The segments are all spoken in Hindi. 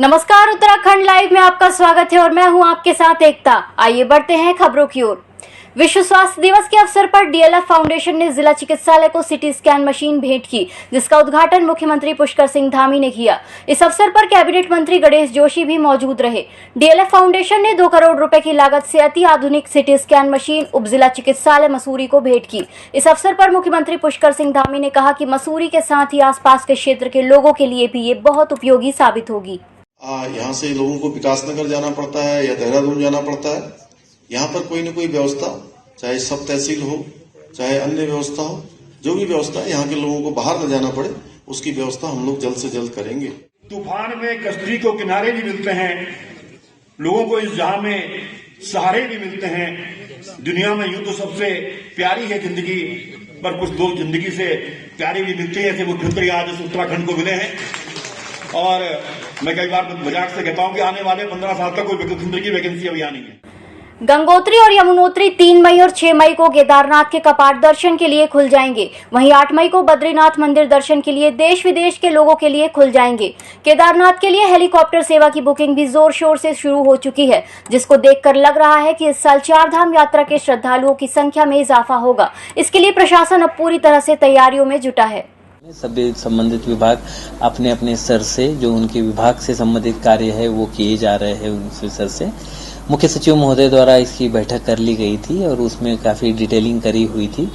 नमस्कार, उत्तराखंड लाइव में आपका स्वागत है और मैं हूं आपके साथ एकता। आइए बढ़ते हैं खबरों की ओर। विश्व स्वास्थ्य दिवस के अवसर पर डीएलएफ फाउंडेशन ने जिला चिकित्सालय को सिटी स्कैन मशीन भेंट की, जिसका उद्घाटन मुख्यमंत्री पुष्कर सिंह धामी ने किया। इस अवसर पर कैबिनेट मंत्री गणेश जोशी भी मौजूद रहे। डीएलएफ फाउंडेशन ने 2 करोड़ रुपए की लागत से अति आधुनिक सिटी स्कैन मशीन उप जिला चिकित्सालय मसूरी को भेंट की। इस अवसर पर मुख्यमंत्री पुष्कर सिंह धामी ने कहा कि मसूरी के साथ ही आसपास के क्षेत्र के लोगों के लिए भी ये बहुत उपयोगी साबित होगी। यहाँ से लोगों को विकासनगर जाना पड़ता है या देहरादून जाना पड़ता है। यहाँ पर कोई न कोई व्यवस्था, चाहे सब तहसील हो चाहे अन्य व्यवस्था हो, जो भी व्यवस्था है यहाँ के लोगों को बाहर न जाना पड़े, उसकी व्यवस्था हम लोग जल्द से जल्द करेंगे। तूफान में कश्ती को किनारे भी मिलते हैं, लोगों को इस जहां में सहारे भी मिलते हैं। दुनिया में यूं तो सबसे प्यारी है जिंदगी, पर कुछ लोग जिंदगी से प्यारी भी मिलती है। ऐसे मुख्यमंत्री आज इस उत्तराखंड को मिले हैं और मैं कई बार मजाक से कहता हूं कि आने वाले 15 साल तक कोई मुख्यमंत्री की वैकेंसी अभी आनी है। गंगोत्री और यमुनोत्री 3 मई और 6 मई को केदारनाथ के कपाट दर्शन के लिए खुल जाएंगे। वहीं 8 मई को बद्रीनाथ मंदिर दर्शन के लिए देश विदेश के लोगों के लिए खुल जाएंगे। केदारनाथ के लिए हेलीकॉप्टर सेवा की बुकिंग भी जोर शोर से शुरू हो चुकी है, जिसको देखकर लग रहा है कि इस साल 4 धाम यात्रा के श्रद्धालुओं की संख्या में इजाफा होगा। इसके लिए प्रशासन अब पूरी तरह से तैयारियों में जुटा है। सभी संबंधित विभाग अपने अपने स्तर से जो उनके विभाग से संबंधित कार्य है वो किए जा रहे हैं। उस स्तर से मुख्य सचिव महोदय द्वारा इसकी बैठक कर ली गई थी और उसमें काफी डिटेलिंग करी हुई थी।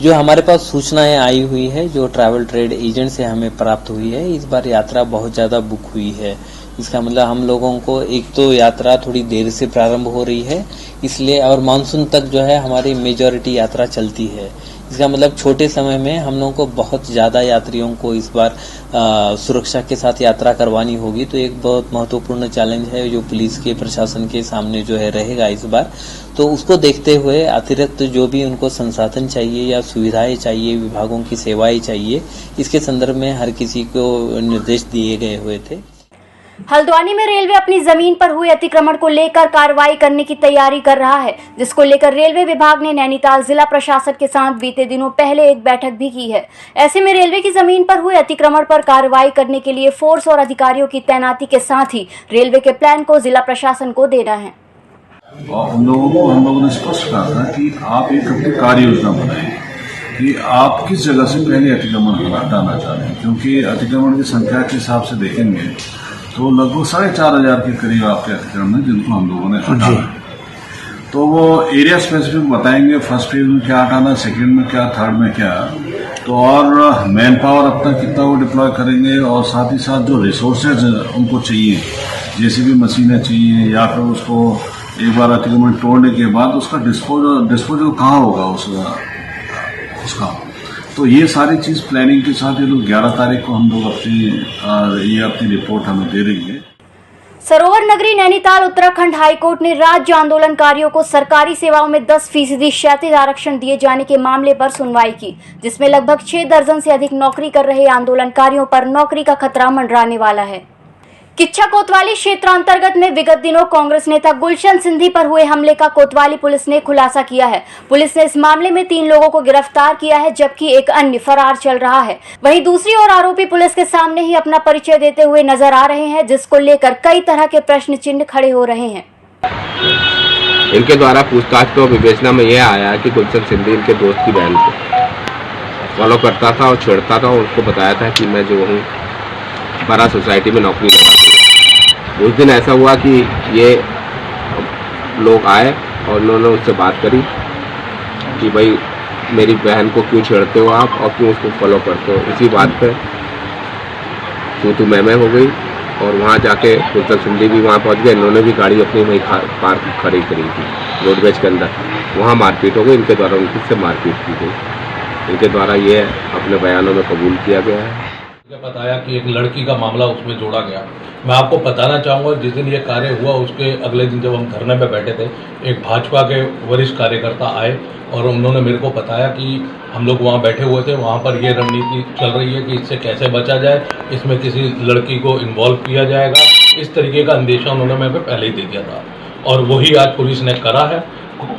जो हमारे पास सूचनाएं आई हुई है, जो ट्रैवल ट्रेड एजेंट से हमें प्राप्त हुई है, इस बार यात्रा बहुत ज्यादा बुक हुई है। इसका मतलब हम लोगों को एक तो यात्रा थोड़ी देर से प्रारंभ हो रही है इसलिए, और मानसून तक जो है हमारी मेजॉरिटी यात्रा चलती है। इसका मतलब छोटे समय में हम लोगों को बहुत ज्यादा यात्रियों को इस बार सुरक्षा के साथ यात्रा करवानी होगी। तो एक बहुत महत्वपूर्ण चैलेंज है जो पुलिस के प्रशासन के सामने जो है रहेगा इस बार। तो उसको देखते हुए अतिरिक्त जो भी उनको संसाधन चाहिए या सुविधाएं चाहिए, विभागों की सेवाएं चाहिए, इसके संदर्भ में हर किसी को निर्देश दिए गए हुए थे। हल्द्वानी में रेलवे अपनी जमीन पर हुए अतिक्रमण को लेकर कार्रवाई करने की तैयारी कर रहा है, जिसको लेकर रेलवे विभाग ने नैनीताल जिला प्रशासन के साथ बीते दिनों पहले एक बैठक भी की है। ऐसे में रेलवे की जमीन पर हुए अतिक्रमण पर कार्रवाई करने के लिए फोर्स और अधिकारियों की तैनाती के साथ ही रेलवे के प्लान को जिला प्रशासन को देना है। हम लोगों ने स्पष्ट कहा था कि आप एक अपनी कार्य योजना बनाएं कि आप किस जगह से पहले अतिक्रमण हटाना चाह रहे हैं, क्योंकि अतिक्रमण की संख्या के हिसाब से देखेंगे तो लगभग 4,500 के करीब आपके अतिक्रमण है जिनको हम लोगों ने हटाना। तो वो एरिया स्पेसिफिक बताएंगे, फर्स्ट फेज में क्या हटाना, सेकंड में क्या, थर्ड में क्या। तो और मैन पावर अपना कितना वो डिप्लॉय करेंगे और साथ ही साथ जो रिसोर्सेज उनको चाहिए, जैसे भी मशीनें चाहिए या फिर उसको एक बार अतिक्रमण तोड़ने के बाद उसका डिस्पोजल कहाँ होगा उसका। तो ये सारी चीज प्लानिंग के साथ ये लोग 11 तारीख को हम लोग अपनी रिपोर्ट हमें दे रही है। सरोवर नगरी नैनीताल उत्तराखंड हाईकोर्ट ने राज्य आंदोलनकारियों को सरकारी सेवाओं में 10% क्षैतिज आरक्षण दिए जाने के मामले पर सुनवाई की, जिसमें लगभग 6 दर्जन से अधिक नौकरी कर रहे आंदोलनकारियों पर नौकरी का खतरा मंडराने वाला है। किच्छा कोतवाली क्षेत्र अंतर्गत में विगत दिनों कांग्रेस नेता गुलशन सिंधी पर हुए हमले का कोतवाली पुलिस ने खुलासा किया है। पुलिस ने इस मामले में 3 लोगों को गिरफ्तार किया है, जबकि एक अन्य फरार चल रहा है। वहीं दूसरी ओर आरोपी पुलिस के सामने ही अपना परिचय देते हुए नजर आ रहे हैं, जिसको लेकर कई तरह के प्रश्न चिन्ह खड़े हो रहे हैं। इनके द्वारा पूछताछ तो विवेचना में यह आया कि गुलशन सिंधी इनके दोस्त की बहन को फॉलो करता था और छेड़ता था और उसको बताया था कि मैं जो हूँ बड़ा सोसाइटी में नौकरी लगा दी। उस दिन ऐसा हुआ कि ये लोग आए और उन्होंने उससे बात करी कि भाई मेरी बहन को क्यों छेड़ते हो आप और क्यों उसको फॉलो करते हो। इसी बात पे तू मैं हो गई और वहाँ जाके गुलशन सिंधी भी वहाँ पहुँच गए। इन्होंने भी गाड़ी अपनी वहीं पार्क खड़ी करी थी रोडवेज के अंदर। वहाँ मारपीट हो गई, इनके द्वारा उनकी से मारपीट की गई। इनके द्वारा ये अपने बयानों में कबूल किया गया है। बताया कि एक लड़की का मामला उसमें जोड़ा गया। मैं आपको बताना चाहूँगा, जिस दिन ये कार्य हुआ उसके अगले दिन जब हम धरने पे बैठे थे, एक भाजपा के वरिष्ठ कार्यकर्ता आए और उन्होंने मेरे को बताया कि हम लोग वहाँ बैठे हुए थे, वहाँ पर ये रणनीति चल रही है कि इससे कैसे बचा जाए, इसमें किसी लड़की को इन्वॉल्व किया जाएगा। इस तरीके का अंदेशा उन्होंने मेरे को पहले ही दे दिया था और वही आज पुलिस ने करा है।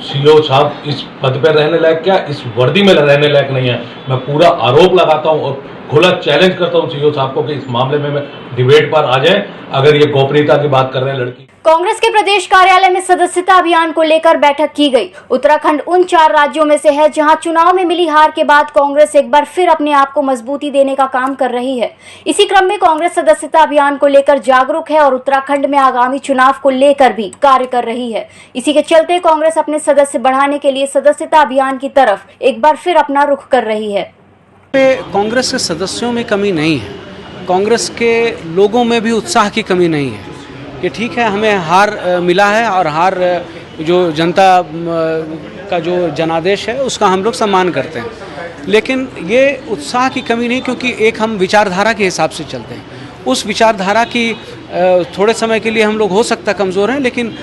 सीओ साहब इस पद पर रहने लायक क्या, इस वर्दी में रहने लायक नहीं है। मैं पूरा आरोप लगाता हूँ और खुला चैलेंज करता हूं सीईओ साहब को कि इस मामले में मैं डिबेट पर आ जाए। अगर ये गोपनीयता की बात कर रहे हैं लड़की। कांग्रेस के प्रदेश कार्यालय में सदस्यता अभियान को लेकर बैठक की गई। उत्तराखंड उन 4 राज्यों में से है जहां चुनाव में मिली हार के बाद कांग्रेस एक बार फिर अपने आप को मजबूती देने का काम कर रही है। इसी क्रम में कांग्रेस सदस्यता अभियान को लेकर जागरूक है और उत्तराखंड में आगामी चुनाव को लेकर भी कार्य कर रही है। इसी के चलते कांग्रेस अपने सदस्य बढ़ाने के लिए सदस्यता अभियान की तरफ एक बार फिर अपना रुख कर रही है। कांग्रेस के सदस्यों में कमी नहीं है, कांग्रेस के लोगों में भी उत्साह की कमी नहीं है कि ठीक है हमें हार मिला है और हार जो जनता का जो जनादेश है उसका हम लोग सम्मान करते हैं, लेकिन ये उत्साह की कमी नहीं, क्योंकि एक हम विचारधारा के हिसाब से चलते हैं। उस विचारधारा की थोड़े समय के लिए हम लोग हो सकता कमज़ोर हैं, लेकिन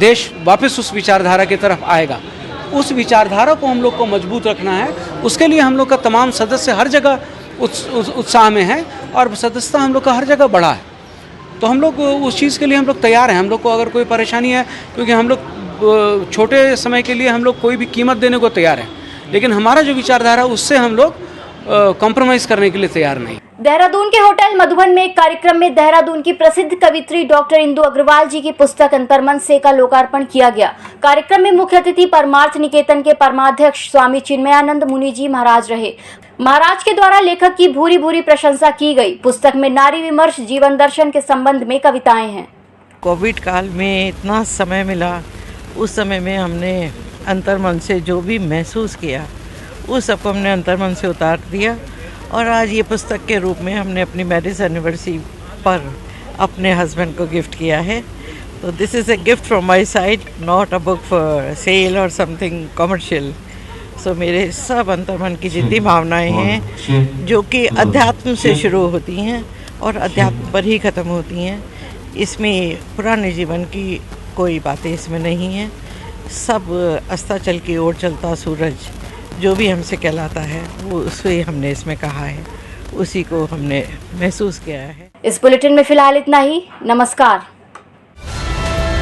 देश वापस उस विचारधारा की तरफ आएगा। उस विचारधारा को हम लोग को मजबूत रखना है, उसके लिए हम लोग का तमाम सदस्य हर जगह उत्साह में है और सदस्यता हम लोग का हर जगह बढ़ा है। तो हम लोग उस चीज़ के लिए हम लोग तैयार हैं। हम लोग को अगर कोई परेशानी है, क्योंकि हम लोग छोटे समय के लिए हम लोग कोई भी कीमत देने को तैयार हैं, लेकिन हमारा जो विचारधारा उससे हम लोग कॉम्प्रोमाइज़ करने के लिए तैयार नहीं। देहरादून के होटल मधुबन में एक कार्यक्रम में देहरादून की प्रसिद्ध कवित्री डॉक्टर इंदु अग्रवाल जी की पुस्तक अंतर्मन से का लोकार्पण किया गया। कार्यक्रम में मुख्य अतिथि परमार्थ निकेतन के परमाध्यक्ष स्वामी चिन्मयानंद मुनि जी महाराज रहे। महाराज के द्वारा लेखक की भूरी भूरी प्रशंसा की गई। पुस्तक में नारी विमर्श जीवन दर्शन के संबंध में कविताएं हैं। कोविड काल में इतना समय मिला, उस समय में हमने अंतर्मन से जो भी महसूस किया उस सबको हमने अंतर्मन से उतार दिया और आज ये पुस्तक के रूप में हमने अपनी मैरिज एनिवर्सरी पर अपने हस्बैंड को गिफ्ट किया है। तो this is a gift from my side, not a book for sale और समथिंग कमर्शियल। सो मेरे सब अंतर्मन की जितनी भावनाएं हैं जो कि अध्यात्म से शुरू होती हैं और अध्यात्म पर ही ख़त्म होती हैं, इसमें पुराने जीवन की कोई बातें इसमें नहीं हैं। सब अस्ताचल की ओर चलता सूरज जो भी हमसे कहलाता है वो उसे हमने इसमें कहा है, उसी को हमने महसूस किया है। इस बुलेटिन में फिलहाल इतना ही। नमस्कार।